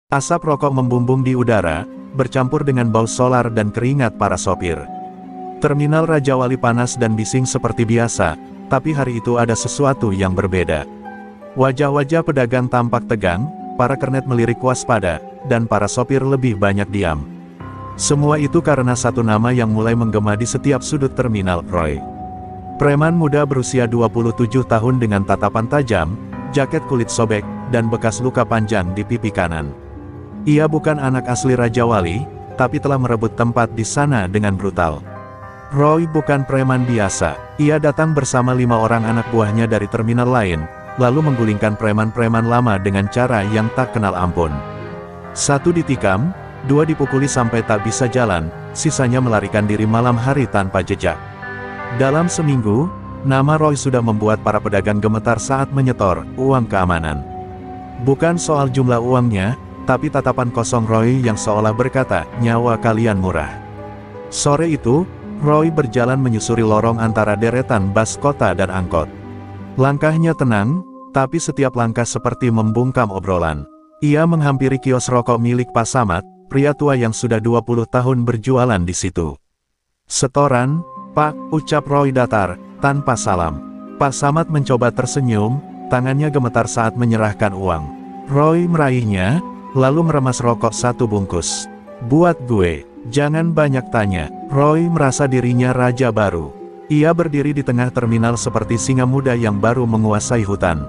Asap rokok membumbung di udara, bercampur dengan bau solar dan keringat para sopir. Terminal Raja Wali panas dan bising seperti biasa, tapi hari itu ada sesuatu yang berbeda. Wajah-wajah pedagang tampak tegang, para kernet melirik waspada, dan para sopir lebih banyak diam. Semua itu karena satu nama yang mulai menggema di setiap sudut terminal, Roy. Preman muda berusia 27 tahun dengan tatapan tajam, jaket kulit sobek, dan bekas luka panjang di pipi kanan. Ia bukan anak asli Raja Wali, tapi telah merebut tempat di sana dengan brutal. Roy bukan preman biasa, ia datang bersama 5 orang anak buahnya dari terminal lain, lalu menggulingkan preman-preman lama dengan cara yang tak kenal ampun. 1 ditikam, 2 dipukuli sampai tak bisa jalan, sisanya melarikan diri malam hari tanpa jejak. Dalam seminggu, nama Roy sudah membuat para pedagang gemetar saat menyetor uang keamanan. Bukan soal jumlah uangnya, tapi tatapan kosong Roy yang seolah berkata, nyawa kalian murah. Sore itu, Roy berjalan menyusuri lorong antara deretan bas kota dan angkot. Langkahnya tenang, tapi setiap langkah seperti membungkam obrolan. Ia menghampiri kios rokok milik Pak Samad, pria tua yang sudah 20 tahun berjualan di situ. Setoran, Pak, ucap Roy datar, tanpa salam. Pak Samad mencoba tersenyum, tangannya gemetar saat menyerahkan uang. Roy meraihnya, lalu meremas rokok 1 bungkus. Buat gue, jangan banyak tanya. Roy merasa dirinya raja baru. Ia berdiri di tengah terminal seperti singa muda yang baru menguasai hutan.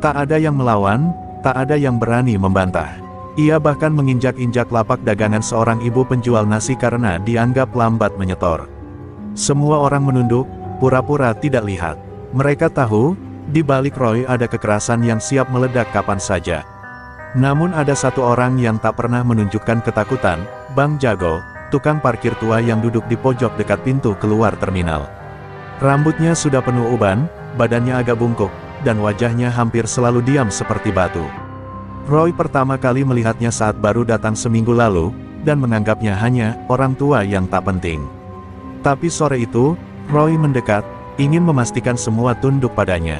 Tak ada yang melawan, tak ada yang berani membantah. Ia bahkan menginjak-injak lapak dagangan seorang ibu penjual nasi karena dianggap lambat menyetor. Semua orang menunduk, pura-pura tidak lihat. Mereka tahu, di balik Roy ada kekerasan yang siap meledak kapan saja. Namun ada satu orang yang tak pernah menunjukkan ketakutan, Bang Jago, tukang parkir tua yang duduk di pojok dekat pintu keluar terminal. Rambutnya sudah penuh uban, badannya agak bungkuk, dan wajahnya hampir selalu diam seperti batu. Roy pertama kali melihatnya saat baru datang seminggu lalu, dan menganggapnya hanya orang tua yang tak penting. Tapi sore itu, Roy mendekat, ingin memastikan semua tunduk padanya.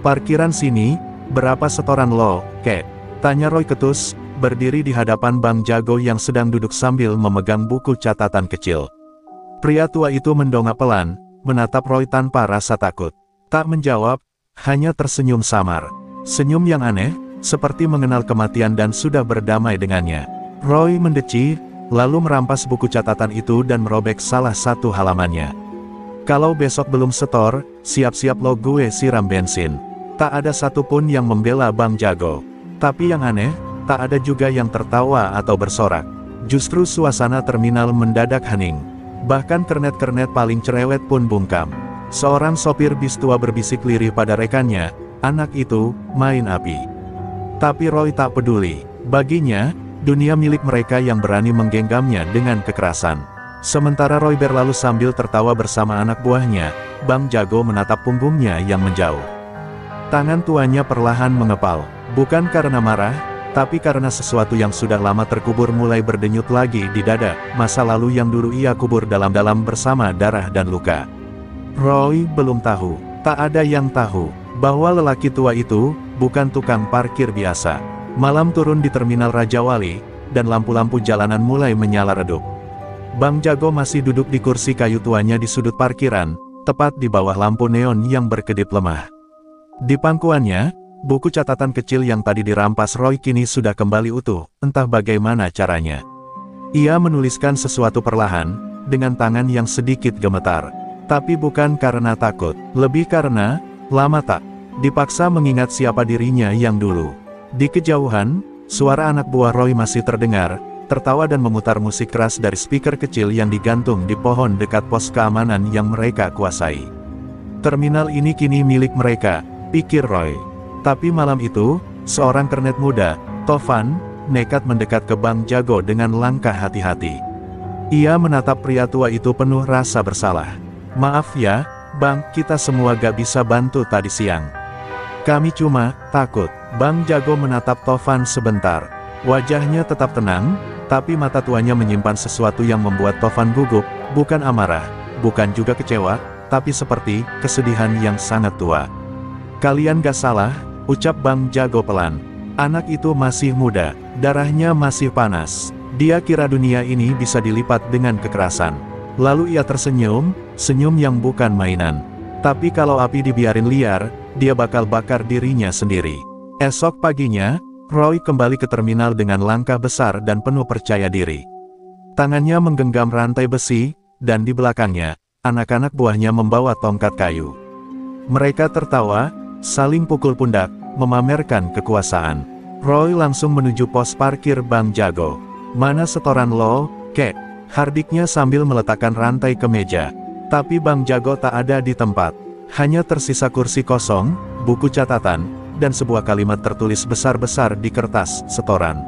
Parkiran sini, berapa setoran lo, kek? Tanya Roy ketus, berdiri di hadapan Bang Jago yang sedang duduk sambil memegang buku catatan kecil. Pria tua itu mendongak pelan, menatap Roy tanpa rasa takut. Tak menjawab, hanya tersenyum samar. Senyum yang aneh, seperti mengenal kematian dan sudah berdamai dengannya. Roy mendeci, lalu merampas buku catatan itu dan merobek salah satu halamannya. Kalau besok belum setor, siap-siap lo gue siram bensin. Tak ada satupun yang membela Bang Jago. Tapi yang aneh, tak ada juga yang tertawa atau bersorak. Justru suasana terminal mendadak hening. Bahkan kernet-kernet paling cerewet pun bungkam. Seorang sopir bis tua berbisik lirih pada rekannya, anak itu, main api. Tapi Roy tak peduli. Baginya, dunia milik mereka yang berani menggenggamnya dengan kekerasan. Sementara Roy berlalu sambil tertawa bersama anak buahnya, Bang Jago menatap punggungnya yang menjauh. Tangan tuanya perlahan mengepal. Bukan karena marah, tapi karena sesuatu yang sudah lama terkubur mulai berdenyut lagi di dada, masa lalu yang dulu ia kubur dalam-dalam bersama darah dan luka. Roy belum tahu, tak ada yang tahu, bahwa lelaki tua itu, bukan tukang parkir biasa. Malam turun di terminal Raja Wali, dan lampu-lampu jalanan mulai menyala redup. Bang Jago masih duduk di kursi kayu tuanya di sudut parkiran, tepat di bawah lampu neon yang berkedip lemah. Di pangkuannya, buku catatan kecil yang tadi dirampas Roy kini sudah kembali utuh, entah bagaimana caranya. Ia menuliskan sesuatu perlahan, dengan tangan yang sedikit gemetar. Tapi bukan karena takut, lebih karena, lama tak dipaksa mengingat siapa dirinya yang dulu. Di kejauhan, suara anak buah Roy masih terdengar, tertawa dan memutar musik keras dari speaker kecil yang digantung di pohon dekat pos keamanan yang mereka kuasai. Terminal ini kini milik mereka, pikir Roy. Tapi malam itu, seorang kernet muda, Tovan, nekat mendekat ke Bang Jago dengan langkah hati-hati. Ia menatap pria tua itu penuh rasa bersalah. Maaf ya, Bang, kita semua gak bisa bantu tadi siang. Kami cuma takut. Bang Jago menatap Tovan sebentar. Wajahnya tetap tenang, tapi mata tuanya menyimpan sesuatu yang membuat Tovan gugup, bukan amarah, bukan juga kecewa, tapi seperti kesedihan yang sangat tua. Kalian gak salah, ucap Bang Jago pelan. Anak itu masih muda, Darahnya masih panas. Dia kira dunia ini bisa dilipat dengan kekerasan. Lalu ia tersenyum, senyum yang bukan mainan. Tapi kalau api dibiarin liar, dia bakal bakar dirinya sendiri. Esok paginya, Roy kembali ke terminal dengan langkah besar dan penuh percaya diri. Tangannya menggenggam rantai besi, dan di belakangnya, anak-anak buahnya membawa tongkat kayu. Mereka tertawa, saling pukul pundak, memamerkan kekuasaan. Roy langsung menuju pos parkir Bang Jago. "Mana setoran lo, kek?" hardiknya sambil meletakkan rantai ke meja. Tapi Bang Jago tak ada di tempat. Hanya tersisa kursi kosong, buku catatan, dan sebuah kalimat tertulis besar-besar di kertas setoran.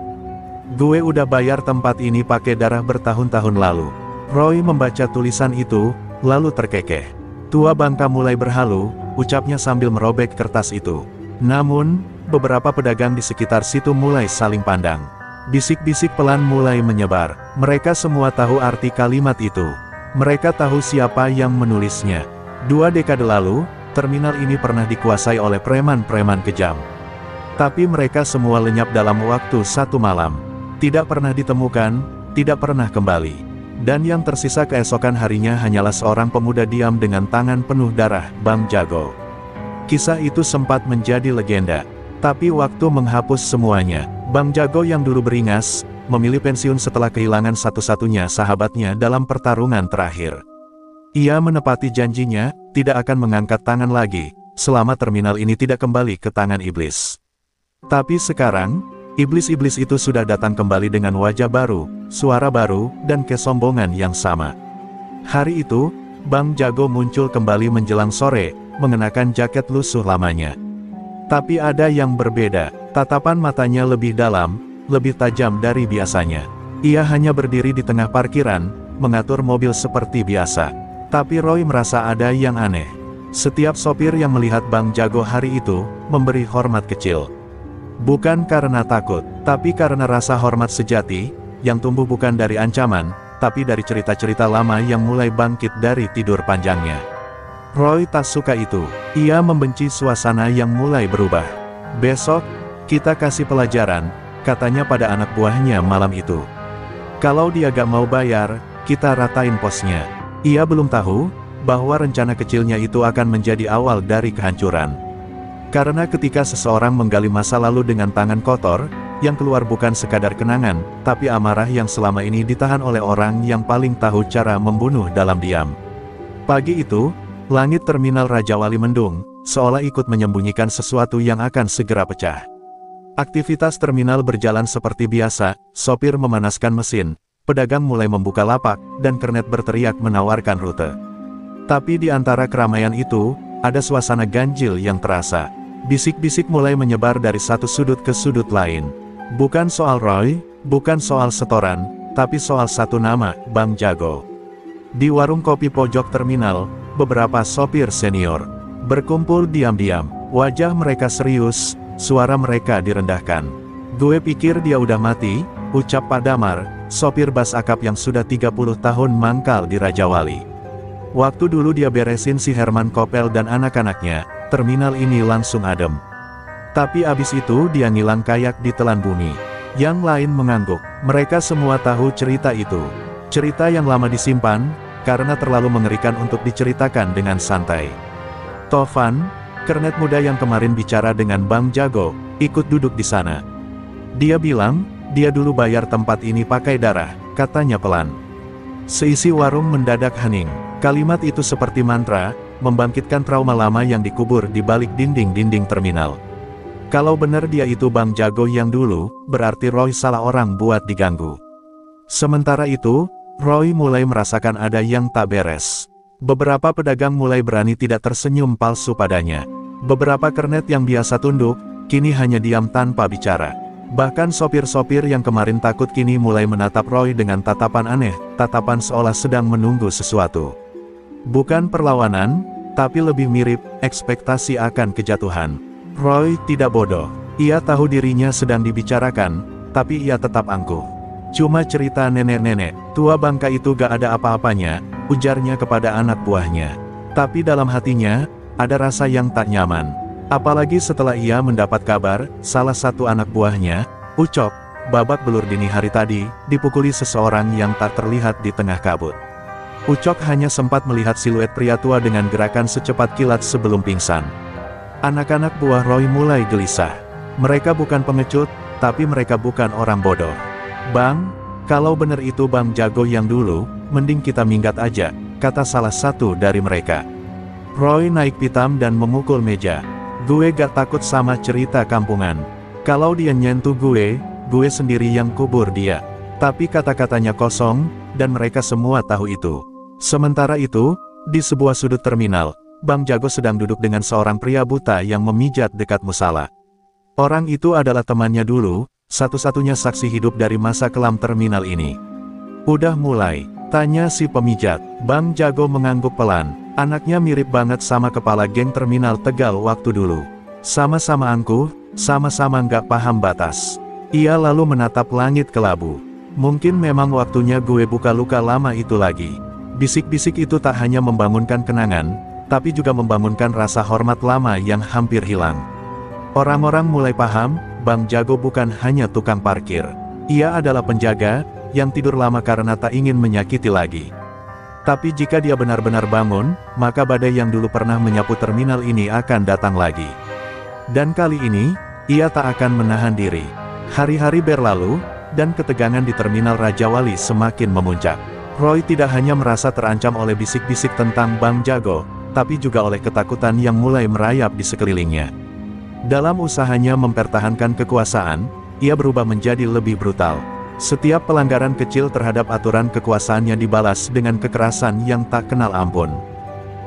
"Gue udah bayar tempat ini pakai darah bertahun-tahun lalu." Roy membaca tulisan itu, lalu terkekeh. "Tua Bangka mulai berhalu," ucapnya sambil merobek kertas itu. Namun, beberapa pedagang di sekitar situ mulai saling pandang. Bisik-bisik pelan mulai menyebar. Mereka semua tahu arti kalimat itu. Mereka tahu siapa yang menulisnya. 2 dekade lalu, terminal ini pernah dikuasai oleh preman-preman kejam. Tapi mereka semua lenyap dalam waktu 1 malam. Tidak pernah ditemukan, tidak pernah kembali. Dan yang tersisa keesokan harinya hanyalah seorang pemuda diam dengan tangan penuh darah, Bang Jago. Kisah itu sempat menjadi legenda. Tapi waktu menghapus semuanya. Bang Jago yang dulu beringas, memilih pensiun setelah kehilangan satu-satunya sahabatnya dalam pertarungan terakhir. Ia menepati janjinya, tidak akan mengangkat tangan lagi, selama terminal ini tidak kembali ke tangan iblis. Tapi sekarang, iblis-iblis itu sudah datang kembali dengan wajah baru, suara baru, dan kesombongan yang sama. Hari itu, Bang Jago muncul kembali menjelang sore, mengenakan jaket lusuh lamanya. Tapi ada yang berbeda, tatapan matanya lebih dalam, lebih tajam dari biasanya. Ia hanya berdiri di tengah parkiran, mengatur mobil seperti biasa. Tapi Roy merasa ada yang aneh. Setiap sopir yang melihat Bang Jago hari itu, memberi hormat kecil. Bukan karena takut, tapi karena rasa hormat sejati, yang tumbuh bukan dari ancaman, tapi dari cerita-cerita lama yang mulai bangkit dari tidur panjangnya. Roy tak suka itu. Ia membenci suasana yang mulai berubah. "Besok, kita kasih pelajaran," katanya pada anak buahnya malam itu. "Kalau dia gak mau bayar, kita ratain posnya." Ia belum tahu, bahwa rencana kecilnya itu akan menjadi awal dari kehancuran. Karena ketika seseorang menggali masa lalu dengan tangan kotor, yang keluar bukan sekadar kenangan, tapi amarah yang selama ini ditahan oleh orang yang paling tahu cara membunuh dalam diam. Pagi itu, langit terminal Raja Wali mendung, seolah ikut menyembunyikan sesuatu yang akan segera pecah. Aktivitas terminal berjalan seperti biasa, sopir memanaskan mesin, pedagang mulai membuka lapak, dan kernet berteriak menawarkan rute. Tapi di antara keramaian itu, ada suasana ganjil yang terasa. Bisik-bisik mulai menyebar dari satu sudut ke sudut lain. Bukan soal Roy, bukan soal setoran, tapi soal satu nama, Bang Jago. Di warung kopi pojok terminal, beberapa sopir senior berkumpul diam-diam. Wajah mereka serius, suara mereka direndahkan. "Gue pikir dia udah mati," ucap Pak Damar, sopir bas akap yang sudah 30 tahun mangkal di Raja Wali. "Waktu dulu dia beresin si Herman Kopel dan anak-anaknya, terminal ini langsung adem. Tapi abis itu dia ngilang kayak ditelan bumi." Yang lain mengangguk. Mereka semua tahu cerita itu. Cerita yang lama disimpan, karena terlalu mengerikan untuk diceritakan dengan santai. Tovan, kernet muda yang kemarin bicara dengan Bang Jago, ikut duduk di sana. Dia bilang, dia dulu bayar tempat ini pakai darah, katanya pelan. Seisi warung mendadak hening. Kalimat itu seperti mantra, membangkitkan trauma lama yang dikubur di balik dinding-dinding terminal. Kalau benar dia itu Bang Jago yang dulu, berarti Roy salah orang buat diganggu. Sementara itu, Roy mulai merasakan ada yang tak beres. Beberapa pedagang mulai berani tidak tersenyum palsu padanya. Beberapa kernet yang biasa tunduk, kini hanya diam tanpa bicara. Bahkan sopir-sopir yang kemarin takut kini mulai menatap Roy dengan tatapan aneh, tatapan seolah sedang menunggu sesuatu. Bukan perlawanan, tapi lebih mirip ekspektasi akan kejatuhan. Roy tidak bodoh. Ia tahu dirinya sedang dibicarakan, tapi ia tetap angkuh. "Cuma cerita nenek-nenek, tua Bangka itu gak ada apa-apanya," ujarnya kepada anak buahnya. Tapi dalam hatinya, ada rasa yang tak nyaman. Apalagi setelah ia mendapat kabar, salah satu anak buahnya, Ucok, babak belur dini hari tadi, dipukuli seseorang yang tak terlihat di tengah kabut. Ucok hanya sempat melihat siluet pria tua dengan gerakan secepat kilat sebelum pingsan. Anak-anak buah Roy mulai gelisah. Mereka bukan pengecut, tapi mereka bukan orang bodoh. "Bang, kalau bener itu Bang Jago yang dulu, mending kita minggat aja," kata salah satu dari mereka. Roy naik pitam dan memukul meja. "Gue gak takut sama cerita kampungan. Kalau dia nyentuh gue sendiri yang kubur dia." Tapi kata-katanya kosong, dan mereka semua tahu itu. Sementara itu, di sebuah sudut terminal, Bang Jago sedang duduk dengan seorang pria buta yang memijat dekat musala. Orang itu adalah temannya dulu, satu-satunya saksi hidup dari masa kelam terminal ini. "Udah mulai?" tanya si pemijat. Bang Jago mengangguk pelan. Anaknya mirip banget sama kepala geng terminal Tegal waktu dulu. Sama-sama angkuh, sama-sama nggak paham batas. Ia lalu menatap langit kelabu. "Mungkin memang waktunya gue buka luka lama itu lagi." Bisik-bisik itu tak hanya membangunkan kenangan, tapi juga membangunkan rasa hormat lama yang hampir hilang. Orang-orang mulai paham, Bang Jago bukan hanya tukang parkir. Ia adalah penjaga, yang tidur lama karena tak ingin menyakiti lagi. Tapi jika dia benar-benar bangun, maka badai yang dulu pernah menyapu terminal ini akan datang lagi. Dan kali ini, ia tak akan menahan diri. Hari-hari berlalu, dan ketegangan di terminal Raja Wali semakin memuncak. Roy tidak hanya merasa terancam oleh bisik-bisik tentang Bang Jago, tapi juga oleh ketakutan yang mulai merayap di sekelilingnya. Dalam usahanya mempertahankan kekuasaan, ia berubah menjadi lebih brutal. Setiap pelanggaran kecil terhadap aturan kekuasaannya dibalas dengan kekerasan yang tak kenal ampun.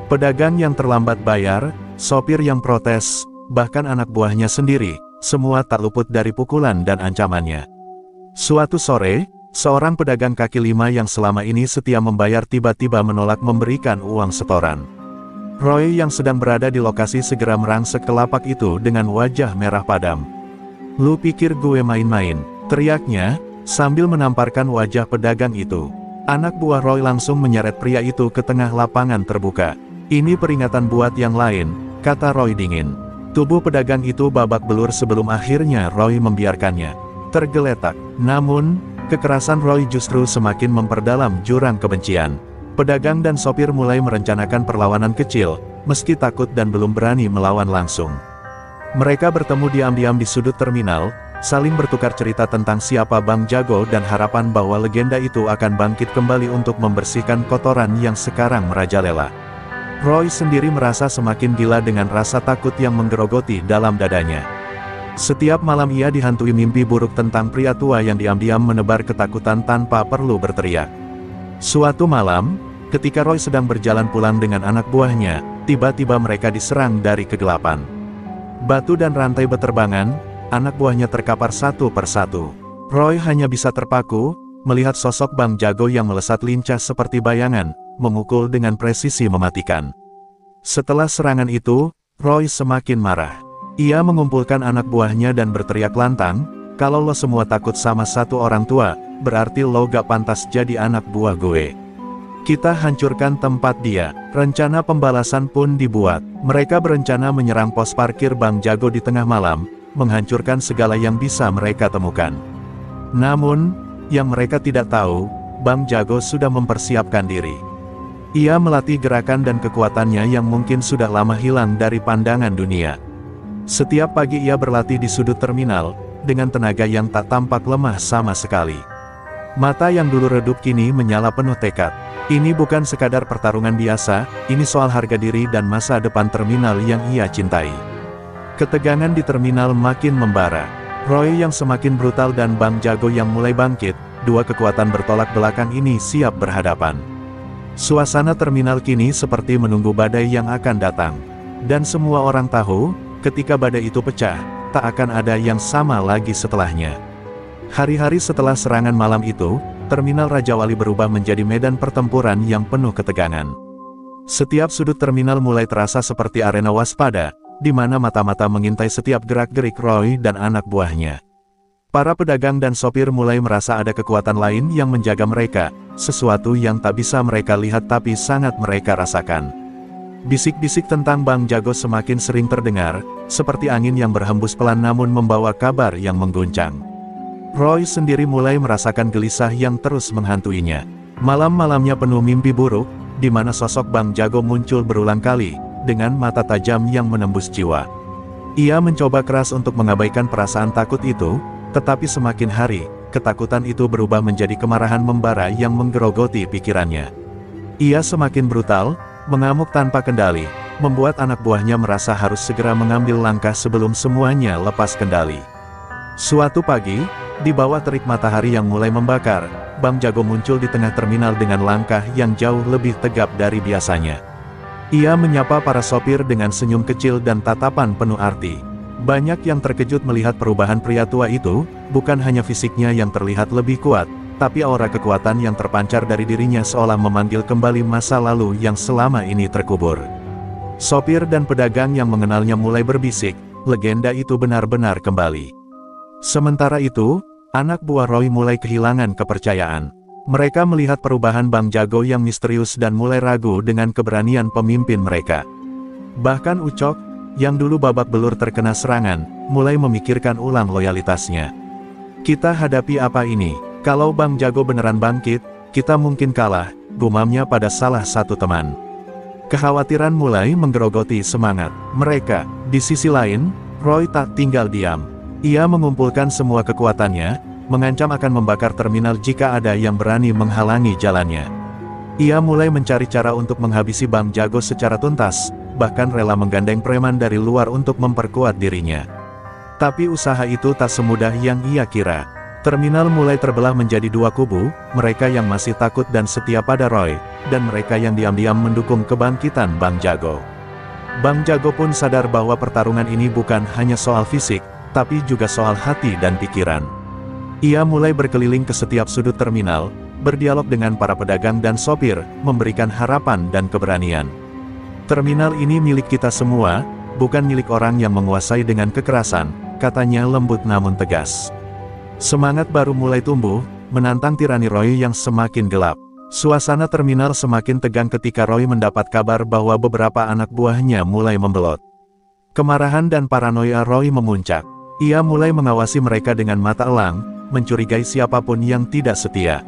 Pedagang yang terlambat bayar, sopir yang protes, bahkan anak buahnya sendiri, semua tak luput dari pukulan dan ancamannya. Suatu sore, seorang pedagang kaki lima yang selama ini setia membayar tiba-tiba menolak memberikan uang setoran. Roy yang sedang berada di lokasi segera merangsek ke lapak itu dengan wajah merah padam. "Lu pikir gue main-main?" teriaknya, sambil menamparkan wajah pedagang itu. Anak buah Roy langsung menyeret pria itu ke tengah lapangan terbuka. "Ini peringatan buat yang lain," kata Roy dingin. Tubuh pedagang itu babak belur sebelum akhirnya Roy membiarkannya tergeletak. Namun, kekerasan Roy justru semakin memperdalam jurang kebencian. Pedagang dan sopir mulai merencanakan perlawanan kecil, meski takut dan belum berani melawan langsung. Mereka bertemu diam-diam di sudut terminal, saling bertukar cerita tentang siapa Bang Jago dan harapan bahwa legenda itu akan bangkit kembali untuk membersihkan kotoran yang sekarang merajalela. Roy sendiri merasa semakin gila dengan rasa takut yang menggerogoti dalam dadanya. Setiap malam ia dihantui mimpi buruk tentang pria tua yang diam-diam menebar ketakutan tanpa perlu berteriak. Suatu malam, ketika Roy sedang berjalan pulang dengan anak buahnya, tiba-tiba mereka diserang dari kegelapan. Batu dan rantai beterbangan, anak buahnya terkapar satu persatu. Roy hanya bisa terpaku, melihat sosok Bang Jago yang melesat lincah seperti bayangan, memukul dengan presisi mematikan. Setelah serangan itu, Roy semakin marah. Ia mengumpulkan anak buahnya dan berteriak lantang, "Kalau lo semua takut sama satu orang tua, berarti lo gak pantas jadi anak buah gue. Kita hancurkan tempat dia." Rencana pembalasan pun dibuat. Mereka berencana menyerang pos parkir Bang Jago di tengah malam, menghancurkan segala yang bisa mereka temukan. Namun, yang mereka tidak tahu, Bang Jago sudah mempersiapkan diri. Ia melatih gerakan dan kekuatannya yang mungkin sudah lama hilang dari pandangan dunia. Setiap pagi ia berlatih di sudut terminal, dengan tenaga yang tak tampak lemah sama sekali. Mata yang dulu redup kini menyala penuh tekad. Ini bukan sekadar pertarungan biasa, ini soal harga diri dan masa depan terminal yang ia cintai. Ketegangan di terminal makin membara. Roy yang semakin brutal dan Bang Jago yang mulai bangkit, dua kekuatan bertolak belakang ini siap berhadapan. Suasana terminal kini seperti menunggu badai yang akan datang. Dan semua orang tahu, ketika badai itu pecah, tak akan ada yang sama lagi setelahnya. Hari-hari setelah serangan malam itu, terminal Raja Wali berubah menjadi medan pertempuran yang penuh ketegangan. Setiap sudut terminal mulai terasa seperti arena waspada, di mana mata-mata mengintai setiap gerak-gerik Roy dan anak buahnya. Para pedagang dan sopir mulai merasa ada kekuatan lain yang menjaga mereka, sesuatu yang tak bisa mereka lihat tapi sangat mereka rasakan. Bisik-bisik tentang Bang Jago semakin sering terdengar, seperti angin yang berhembus pelan namun membawa kabar yang mengguncang. Roy sendiri mulai merasakan gelisah yang terus menghantuinya. Malam-malamnya penuh mimpi buruk, di mana sosok Bang Jago muncul berulang kali, dengan mata tajam yang menembus jiwa. Ia mencoba keras untuk mengabaikan perasaan takut itu, tetapi semakin hari, ketakutan itu berubah menjadi kemarahan membara yang menggerogoti pikirannya. Ia semakin brutal, mengamuk tanpa kendali, membuat anak buahnya merasa harus segera mengambil langkah sebelum semuanya lepas kendali. Suatu pagi, di bawah terik matahari yang mulai membakar, Bang Jago muncul di tengah terminal dengan langkah yang jauh lebih tegap dari biasanya. Ia menyapa para sopir dengan senyum kecil dan tatapan penuh arti. Banyak yang terkejut melihat perubahan pria tua itu, bukan hanya fisiknya yang terlihat lebih kuat, tapi aura kekuatan yang terpancar dari dirinya seolah memanggil kembali masa lalu yang selama ini terkubur. Sopir dan pedagang yang mengenalnya mulai berbisik, legenda itu benar-benar kembali. Sementara itu, anak buah Roy mulai kehilangan kepercayaan. Mereka melihat perubahan Bang Jago yang misterius dan mulai ragu dengan keberanian pemimpin mereka. Bahkan Ucok, yang dulu babak belur terkena serangan, mulai memikirkan ulang loyalitasnya. Kita hadapi apa ini? Kalau Bang Jago beneran bangkit, kita mungkin kalah, gumamnya pada salah satu teman. Kekhawatiran mulai menggerogoti semangat mereka. Di sisi lain, Roy tak tinggal diam. Ia mengumpulkan semua kekuatannya, mengancam akan membakar terminal jika ada yang berani menghalangi jalannya. Ia mulai mencari cara untuk menghabisi Bang Jago secara tuntas, bahkan rela menggandeng preman dari luar untuk memperkuat dirinya. Tapi usaha itu tak semudah yang ia kira. Terminal mulai terbelah menjadi dua kubu, mereka yang masih takut dan setia pada Roy, dan mereka yang diam-diam mendukung kebangkitan Bang Jago. Bang Jago pun sadar bahwa pertarungan ini bukan hanya soal fisik, tapi juga soal hati dan pikiran. Ia mulai berkeliling ke setiap sudut terminal, berdialog dengan para pedagang dan sopir, memberikan harapan dan keberanian. Terminal ini milik kita semua, bukan milik orang yang menguasai dengan kekerasan, katanya lembut namun tegas. Semangat baru mulai tumbuh, menantang tirani Roy yang semakin gelap. Suasana terminal semakin tegang ketika Roy mendapat kabar bahwa beberapa anak buahnya mulai membelot. Kemarahan dan paranoia Roy memuncak. Ia mulai mengawasi mereka dengan mata elang, mencurigai siapapun yang tidak setia.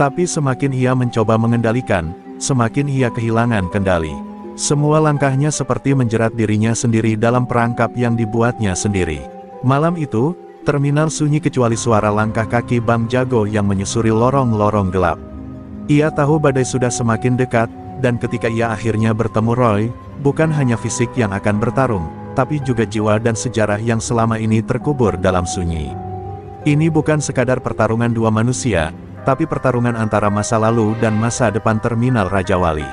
Tapi semakin ia mencoba mengendalikan, semakin ia kehilangan kendali. Semua langkahnya seperti menjerat dirinya sendiri dalam perangkap yang dibuatnya sendiri. Malam itu, terminal sunyi kecuali suara langkah kaki Bang Jago yang menyusuri lorong-lorong gelap. Ia tahu badai sudah semakin dekat, dan ketika ia akhirnya bertemu Roy, bukan hanya fisik yang akan bertarung, tapi juga jiwa dan sejarah yang selama ini terkubur dalam sunyi. Ini bukan sekadar pertarungan dua manusia, tapi pertarungan antara masa lalu dan masa depan terminal Raja Wali.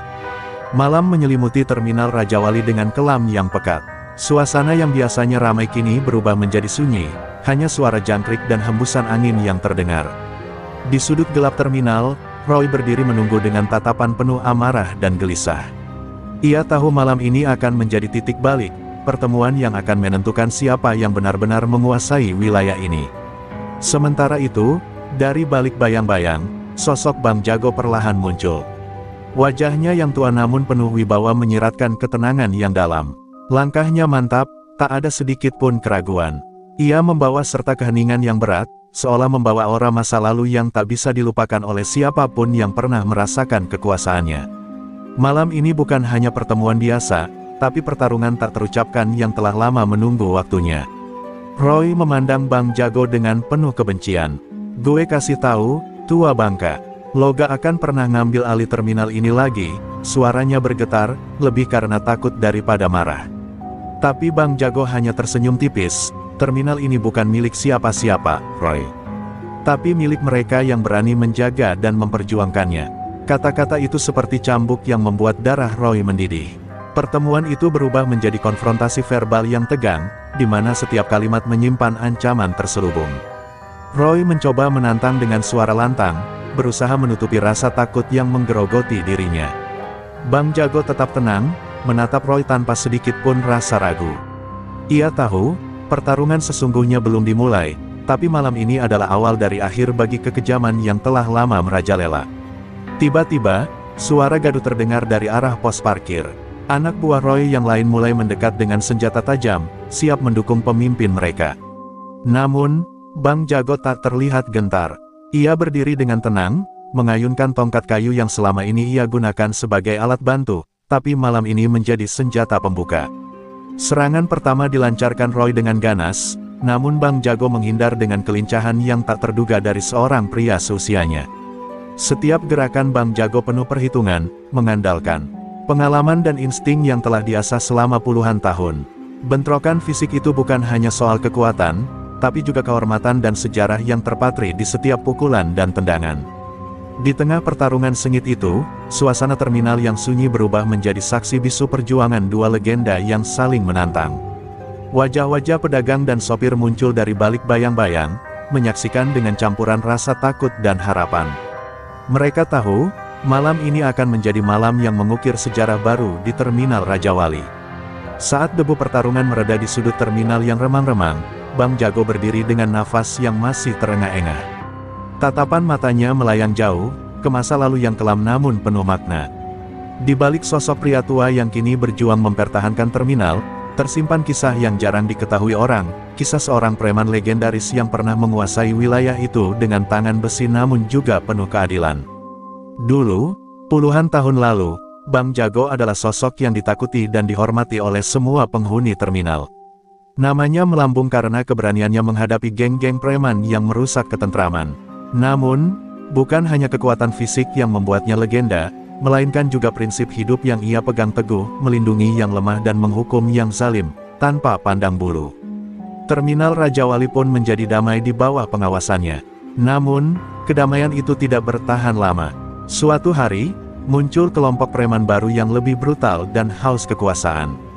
Malam menyelimuti terminal Raja Wali dengan kelam yang pekat. Suasana yang biasanya ramai kini berubah menjadi sunyi, hanya suara jangkrik dan hembusan angin yang terdengar. Di sudut gelap terminal, Roy berdiri menunggu dengan tatapan penuh amarah dan gelisah. Ia tahu malam ini akan menjadi titik balik, pertemuan yang akan menentukan siapa yang benar-benar menguasai wilayah ini. Sementara itu, dari balik bayang-bayang, sosok Bang Jago perlahan muncul. Wajahnya yang tua namun penuh wibawa menyiratkan ketenangan yang dalam. Langkahnya mantap, tak ada sedikit pun keraguan. Ia membawa serta keheningan yang berat, seolah membawa aura masa lalu yang tak bisa dilupakan oleh siapapun yang pernah merasakan kekuasaannya. Malam ini bukan hanya pertemuan biasa, tapi pertarungan tak terucapkan yang telah lama menunggu waktunya. Roy memandang Bang Jago dengan penuh kebencian. Gue kasih tahu, tua bangka, lo gak akan pernah ngambil alih terminal ini lagi. Suaranya bergetar, lebih karena takut daripada marah. Tapi Bang Jago hanya tersenyum tipis. Terminal ini bukan milik siapa-siapa, Roy. Tapi milik mereka yang berani menjaga dan memperjuangkannya. Kata-kata itu seperti cambuk yang membuat darah Roy mendidih. Pertemuan itu berubah menjadi konfrontasi verbal yang tegang, di mana setiap kalimat menyimpan ancaman terselubung. Roy mencoba menantang dengan suara lantang, berusaha menutupi rasa takut yang menggerogoti dirinya. Bang Jago tetap tenang, menatap Roy tanpa sedikit pun rasa ragu. Ia tahu, pertarungan sesungguhnya belum dimulai, tapi malam ini adalah awal dari akhir bagi kekejaman yang telah lama merajalela. Tiba-tiba, suara gaduh terdengar dari arah pos parkir. Anak buah Roy yang lain mulai mendekat dengan senjata tajam, siap mendukung pemimpin mereka. Namun, Bang Jago tak terlihat gentar. Ia berdiri dengan tenang, mengayunkan tongkat kayu yang selama ini ia gunakan sebagai alat bantu, tapi malam ini menjadi senjata pembuka. Serangan pertama dilancarkan Roy dengan ganas, namun Bang Jago menghindar dengan kelincahan yang tak terduga dari seorang pria seusianya. Setiap gerakan Bang Jago penuh perhitungan, mengandalkan pengalaman dan insting yang telah diasah selama puluhan tahun. Bentrokan fisik itu bukan hanya soal kekuatan, tapi juga kehormatan dan sejarah yang terpatri di setiap pukulan dan tendangan. Di tengah pertarungan sengit itu, suasana terminal yang sunyi berubah menjadi saksi bisu perjuangan dua legenda yang saling menantang. Wajah-wajah pedagang dan sopir muncul dari balik bayang-bayang, menyaksikan dengan campuran rasa takut dan harapan. Mereka tahu, malam ini akan menjadi malam yang mengukir sejarah baru di Terminal Raja Wali. Saat debu pertarungan mereda di sudut terminal yang remang-remang, Bang Jago berdiri dengan nafas yang masih terengah-engah. Tatapan matanya melayang jauh, ke masa lalu yang kelam namun penuh makna. Di balik sosok pria tua yang kini berjuang mempertahankan terminal, tersimpan kisah yang jarang diketahui orang, kisah seorang preman legendaris yang pernah menguasai wilayah itu dengan tangan besi namun juga penuh keadilan. Dulu, puluhan tahun lalu, Bang Jago adalah sosok yang ditakuti dan dihormati oleh semua penghuni terminal. Namanya melambung karena keberaniannya menghadapi geng-geng preman yang merusak ketentraman. Namun, bukan hanya kekuatan fisik yang membuatnya legenda, melainkan juga prinsip hidup yang ia pegang teguh, melindungi yang lemah dan menghukum yang zalim, tanpa pandang bulu. Terminal Raja Wali pun menjadi damai di bawah pengawasannya. Namun, kedamaian itu tidak bertahan lama. Suatu hari, muncul kelompok preman baru yang lebih brutal dan haus kekuasaan.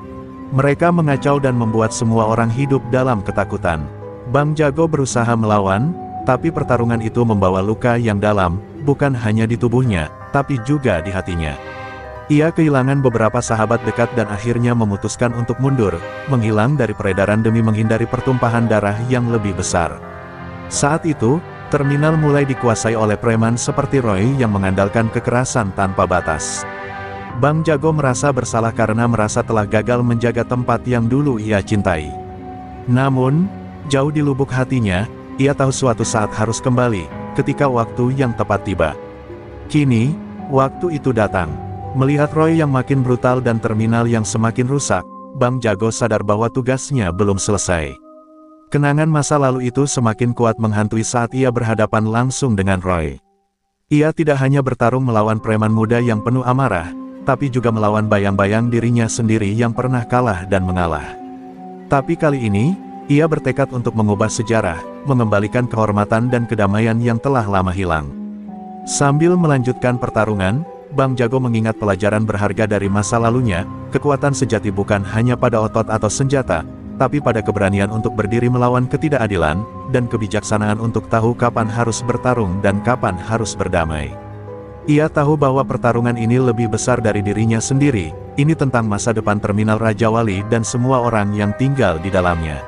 Mereka mengacau dan membuat semua orang hidup dalam ketakutan. Bang Jago berusaha melawan, tapi pertarungan itu membawa luka yang dalam, bukan hanya di tubuhnya, tapi juga di hatinya. Ia kehilangan beberapa sahabat dekat dan akhirnya memutuskan untuk mundur, menghilang dari peredaran demi menghindari pertumpahan darah yang lebih besar. Saat itu, terminal mulai dikuasai oleh preman seperti Roy yang mengandalkan kekerasan tanpa batas. Bang Jago merasa bersalah karena merasa telah gagal menjaga tempat yang dulu ia cintai. Namun, jauh di lubuk hatinya, ia tahu suatu saat harus kembali, ketika waktu yang tepat tiba. Kini, waktu itu datang. Melihat Roy yang makin brutal dan terminal yang semakin rusak, Bang Jago sadar bahwa tugasnya belum selesai. Kenangan masa lalu itu semakin kuat menghantui saat ia berhadapan langsung dengan Roy. Ia tidak hanya bertarung melawan preman muda yang penuh amarah, tapi juga melawan bayang-bayang dirinya sendiri yang pernah kalah dan mengalah. Tapi kali ini, ia bertekad untuk mengubah sejarah, mengembalikan kehormatan dan kedamaian yang telah lama hilang. Sambil melanjutkan pertarungan, Bang Jago mengingat pelajaran berharga dari masa lalunya, kekuatan sejati bukan hanya pada otot atau senjata, tapi pada keberanian untuk berdiri melawan ketidakadilan, dan kebijaksanaan untuk tahu kapan harus bertarung dan kapan harus berdamai. Ia tahu bahwa pertarungan ini lebih besar dari dirinya sendiri, ini tentang masa depan terminal Raja Wali dan semua orang yang tinggal di dalamnya.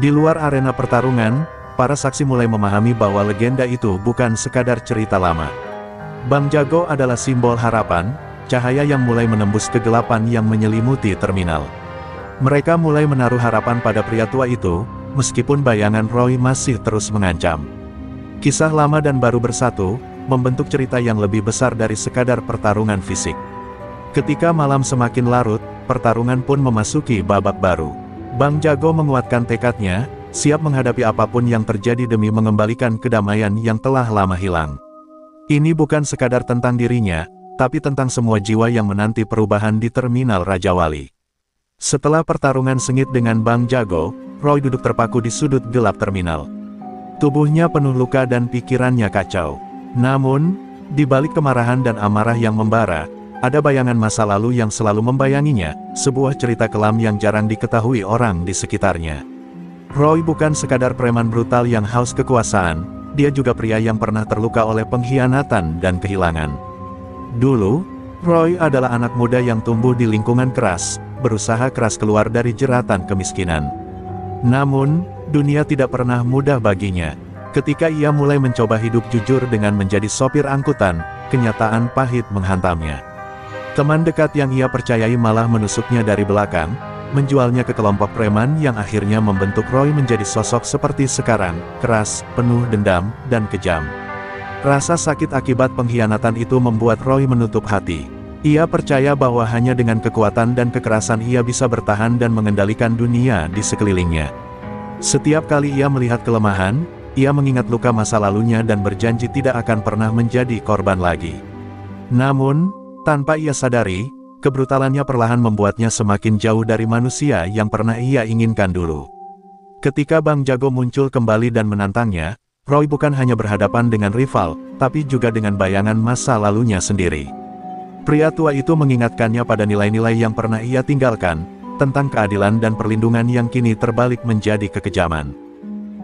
Di luar arena pertarungan, para saksi mulai memahami bahwa legenda itu bukan sekadar cerita lama. Bang Jago adalah simbol harapan, cahaya yang mulai menembus kegelapan yang menyelimuti terminal. Mereka mulai menaruh harapan pada pria tua itu, meskipun bayangan Roy masih terus mengancam. Kisah lama dan baru bersatu, membentuk cerita yang lebih besar dari sekadar pertarungan fisik. Ketika malam semakin larut, pertarungan pun memasuki babak baru. Bang Jago menguatkan tekadnya, siap menghadapi apapun yang terjadi demi mengembalikan kedamaian yang telah lama hilang. Ini bukan sekadar tentang dirinya, tapi tentang semua jiwa yang menanti perubahan di Terminal Raja Wali. Setelah pertarungan sengit dengan Bang Jago, Roy duduk terpaku di sudut gelap terminal. Tubuhnya penuh luka dan pikirannya kacau. Namun, di balik kemarahan dan amarah yang membara, ada bayangan masa lalu yang selalu membayanginya, sebuah cerita kelam yang jarang diketahui orang di sekitarnya. Roy bukan sekadar preman brutal yang haus kekuasaan, dia juga pria yang pernah terluka oleh pengkhianatan dan kehilangan. Dulu, Roy adalah anak muda yang tumbuh di lingkungan keras, berusaha keras keluar dari jeratan kemiskinan. Namun, dunia tidak pernah mudah baginya. Ketika ia mulai mencoba hidup jujur dengan menjadi sopir angkutan, kenyataan pahit menghantamnya. Teman dekat yang ia percayai malah menusuknya dari belakang, menjualnya ke kelompok preman yang akhirnya membentuk Roy menjadi sosok seperti sekarang, keras, penuh dendam, dan kejam. Rasa sakit akibat pengkhianatan itu membuat Roy menutup hati. Ia percaya bahwa hanya dengan kekuatan dan kekerasan ia bisa bertahan dan mengendalikan dunia di sekelilingnya. Setiap kali ia melihat kelemahan, ia mengingat luka masa lalunya dan berjanji tidak akan pernah menjadi korban lagi. Namun, tanpa ia sadari, kebrutalannya perlahan membuatnya semakin jauh dari manusia yang pernah ia inginkan dulu. Ketika Bang Jago muncul kembali dan menantangnya, Roy bukan hanya berhadapan dengan rival, tapi juga dengan bayangan masa lalunya sendiri. Pria tua itu mengingatkannya pada nilai-nilai yang pernah ia tinggalkan, tentang keadilan dan perlindungan yang kini terbalik menjadi kekejaman.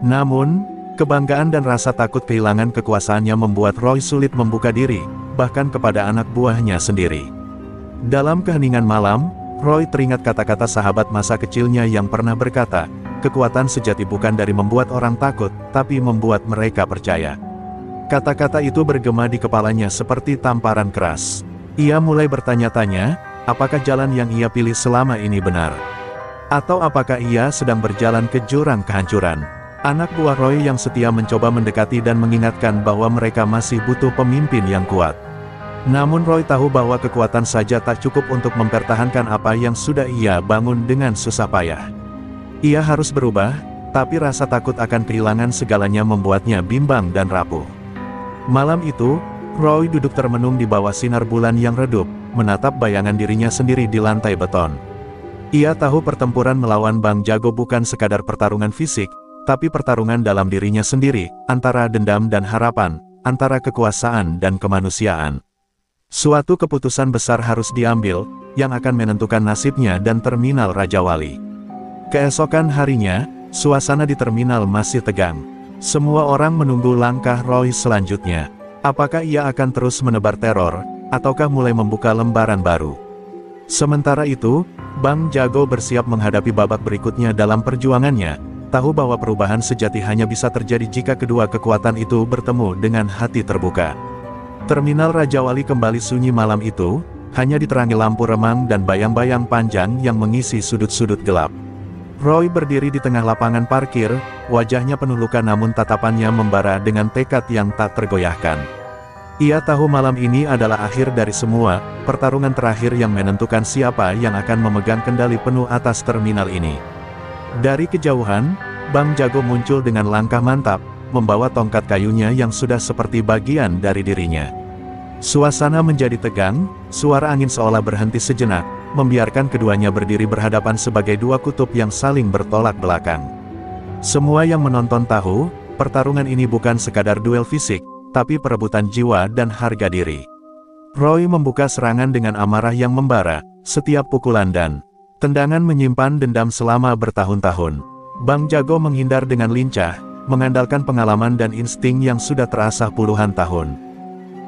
Namun, kebanggaan dan rasa takut kehilangan kekuasaannya membuat Roy sulit membuka diri, bahkan kepada anak buahnya sendiri. Dalam keheningan malam, Roy teringat kata-kata sahabat masa kecilnya yang pernah berkata, kekuatan sejati bukan dari membuat orang takut, tapi membuat mereka percaya. Kata-kata itu bergema di kepalanya seperti tamparan keras. Ia mulai bertanya-tanya, apakah jalan yang ia pilih selama ini benar? Atau apakah ia sedang berjalan ke jurang kehancuran? Anak buah Roy yang setia mencoba mendekati dan mengingatkan bahwa mereka masih butuh pemimpin yang kuat. Namun Roy tahu bahwa kekuatan saja tak cukup untuk mempertahankan apa yang sudah ia bangun dengan susah payah. Ia harus berubah, tapi rasa takut akan kehilangan segalanya membuatnya bimbang dan rapuh. Malam itu, Roy duduk termenung di bawah sinar bulan yang redup, menatap bayangan dirinya sendiri di lantai beton. Ia tahu pertempuran melawan Bang Jago bukan sekadar pertarungan fisik, tapi pertarungan dalam dirinya sendiri, antara dendam dan harapan, antara kekuasaan dan kemanusiaan. Suatu keputusan besar harus diambil, yang akan menentukan nasibnya dan terminal Raja Wali. Keesokan harinya, suasana di terminal masih tegang. Semua orang menunggu langkah Roy selanjutnya. Apakah ia akan terus menebar teror, ataukah mulai membuka lembaran baru? Sementara itu, Bang Jago bersiap menghadapi babak berikutnya dalam perjuangannya, tahu bahwa perubahan sejati hanya bisa terjadi jika kedua kekuatan itu bertemu dengan hati terbuka. Terminal Raja Wali kembali sunyi malam itu, hanya diterangi lampu remang dan bayang-bayang panjang yang mengisi sudut-sudut gelap. Roy berdiri di tengah lapangan parkir, wajahnya penuh luka namun tatapannya membara dengan tekad yang tak tergoyahkan. Ia tahu malam ini adalah akhir dari semua, pertarungan terakhir yang menentukan siapa yang akan memegang kendali penuh atas terminal ini. Dari kejauhan, Bang Jago muncul dengan langkah mantap, membawa tongkat kayunya yang sudah seperti bagian dari dirinya. Suasana menjadi tegang, suara angin seolah berhenti sejenak, membiarkan keduanya berdiri berhadapan sebagai dua kutub yang saling bertolak belakang. Semua yang menonton tahu, pertarungan ini bukan sekadar duel fisik, tapi perebutan jiwa dan harga diri. Roy membuka serangan dengan amarah yang membara, setiap pukulan dan tendangan menyimpan dendam selama bertahun-tahun. Bang Jago menghindar dengan lincah, mengandalkan pengalaman dan insting yang sudah terasah puluhan tahun.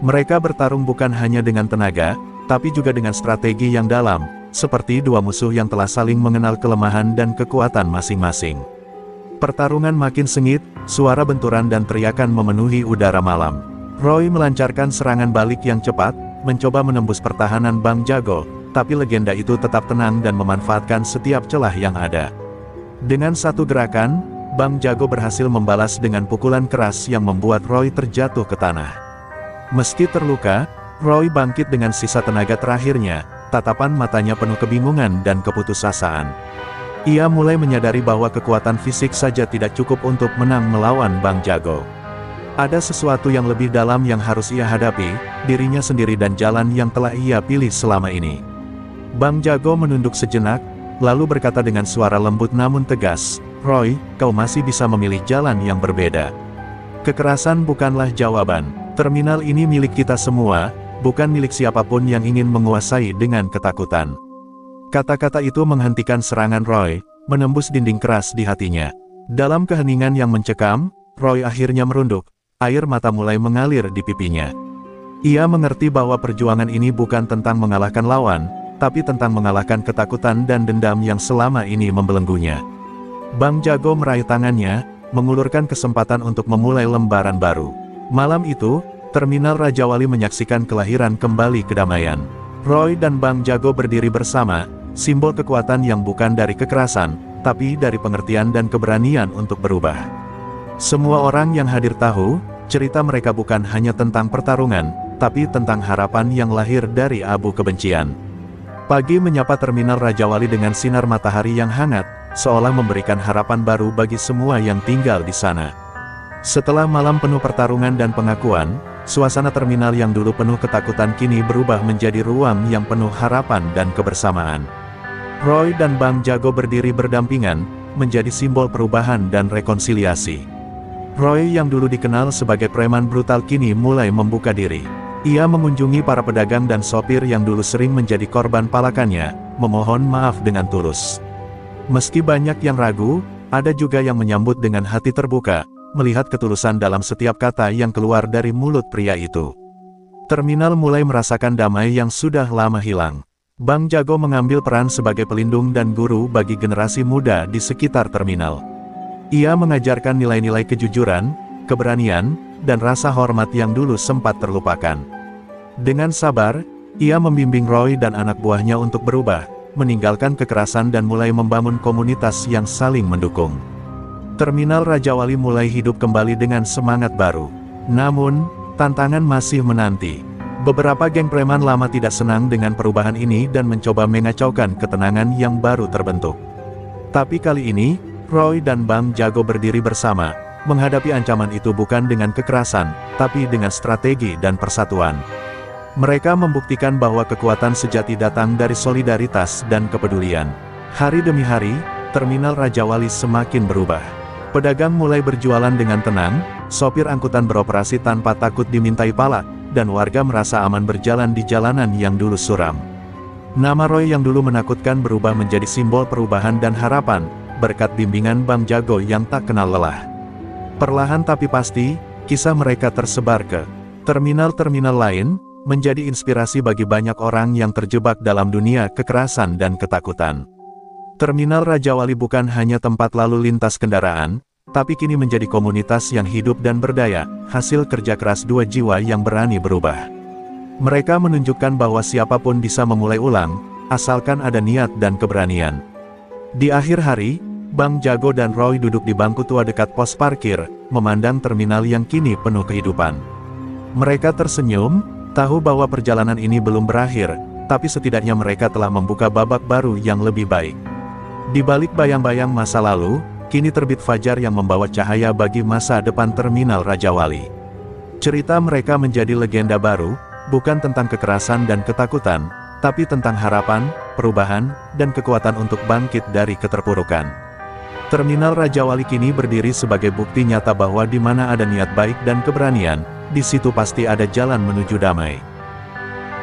Mereka bertarung bukan hanya dengan tenaga, tapi juga dengan strategi yang dalam, seperti dua musuh yang telah saling mengenal kelemahan dan kekuatan masing-masing. Pertarungan makin sengit, suara benturan dan teriakan memenuhi udara malam. Roy melancarkan serangan balik yang cepat, mencoba menembus pertahanan Bang Jago, tapi legenda itu tetap tenang dan memanfaatkan setiap celah yang ada. Dengan satu gerakan, Bang Jago berhasil membalas dengan pukulan keras yang membuat Roy terjatuh ke tanah. Meski terluka, Roy bangkit dengan sisa tenaga terakhirnya, tatapan matanya penuh kebingungan dan keputusasaan. Ia mulai menyadari bahwa kekuatan fisik saja tidak cukup untuk menang melawan Bang Jago. Ada sesuatu yang lebih dalam yang harus ia hadapi, dirinya sendiri dan jalan yang telah ia pilih selama ini. Bang Jago menunduk sejenak, lalu berkata dengan suara lembut namun tegas, "Roy, kau masih bisa memilih jalan yang berbeda. Kekerasan bukanlah jawaban. Terminal ini milik kita semua, bukan milik siapapun yang ingin menguasai dengan ketakutan." Kata-kata itu menghentikan serangan Roy, menembus dinding keras di hatinya. Dalam keheningan yang mencekam, Roy akhirnya merunduk, air mata mulai mengalir di pipinya. Ia mengerti bahwa perjuangan ini bukan tentang mengalahkan lawan, tapi tentang mengalahkan ketakutan dan dendam yang selama ini membelenggunya. Bang Jago meraih tangannya, mengulurkan kesempatan untuk memulai lembaran baru. Malam itu, terminal Raja Wali menyaksikan kelahiran kembali kedamaian. Roy dan Bang Jago berdiri bersama, simbol kekuatan yang bukan dari kekerasan, tapi dari pengertian dan keberanian untuk berubah. Semua orang yang hadir tahu, cerita mereka bukan hanya tentang pertarungan, tapi tentang harapan yang lahir dari abu kebencian. Pagi menyapa terminal Raja Wali dengan sinar matahari yang hangat, seolah memberikan harapan baru bagi semua yang tinggal di sana. Setelah malam penuh pertarungan dan pengakuan, suasana terminal yang dulu penuh ketakutan kini berubah menjadi ruang yang penuh harapan dan kebersamaan. Roy dan Bang Jago berdiri berdampingan, menjadi simbol perubahan dan rekonsiliasi. Roy yang dulu dikenal sebagai preman brutal kini mulai membuka diri. Ia mengunjungi para pedagang dan sopir yang dulu sering menjadi korban palakannya, memohon maaf dengan tulus. Meski banyak yang ragu, ada juga yang menyambut dengan hati terbuka, melihat ketulusan dalam setiap kata yang keluar dari mulut pria itu. Terminal mulai merasakan damai yang sudah lama hilang. Bang Jago mengambil peran sebagai pelindung dan guru bagi generasi muda di sekitar terminal. Ia mengajarkan nilai-nilai kejujuran, keberanian, dan rasa hormat yang dulu sempat terlupakan. Dengan sabar, ia membimbing Roy dan anak buahnya untuk berubah, meninggalkan kekerasan dan mulai membangun komunitas yang saling mendukung. Terminal Raja Wali mulai hidup kembali dengan semangat baru. Namun, tantangan masih menanti. Beberapa geng preman lama tidak senang dengan perubahan ini dan mencoba mengacaukan ketenangan yang baru terbentuk. Tapi kali ini, Roy dan Bang Jago berdiri bersama, menghadapi ancaman itu bukan dengan kekerasan, tapi dengan strategi dan persatuan. Mereka membuktikan bahwa kekuatan sejati datang dari solidaritas dan kepedulian. Hari demi hari, terminal Raja Wali semakin berubah. Pedagang mulai berjualan dengan tenang, sopir angkutan beroperasi tanpa takut dimintai pala, dan warga merasa aman berjalan di jalanan yang dulu suram. Nama Roy yang dulu menakutkan berubah menjadi simbol perubahan dan harapan, berkat bimbingan Bang Jago yang tak kenal lelah. Perlahan tapi pasti, kisah mereka tersebar ke terminal-terminal lain, menjadi inspirasi bagi banyak orang yang terjebak dalam dunia kekerasan dan ketakutan. Terminal Raja Wali bukan hanya tempat lalu lintas kendaraan, tapi kini menjadi komunitas yang hidup dan berdaya, hasil kerja keras dua jiwa yang berani berubah. Mereka menunjukkan bahwa siapapun bisa memulai ulang, asalkan ada niat dan keberanian. Di akhir hari, Bang Jago dan Roy duduk di bangku tua dekat pos parkir, memandang terminal yang kini penuh kehidupan. Mereka tersenyum, tahu bahwa perjalanan ini belum berakhir, tapi setidaknya mereka telah membuka babak baru yang lebih baik. Di balik bayang-bayang masa lalu, kini terbit fajar yang membawa cahaya bagi masa depan terminal Raja Wali. Cerita mereka menjadi legenda baru, bukan tentang kekerasan dan ketakutan, tapi tentang harapan, perubahan, dan kekuatan untuk bangkit dari keterpurukan. Terminal Raja Wali kini berdiri sebagai bukti nyata bahwa di mana ada niat baik dan keberanian, di situ pasti ada jalan menuju damai.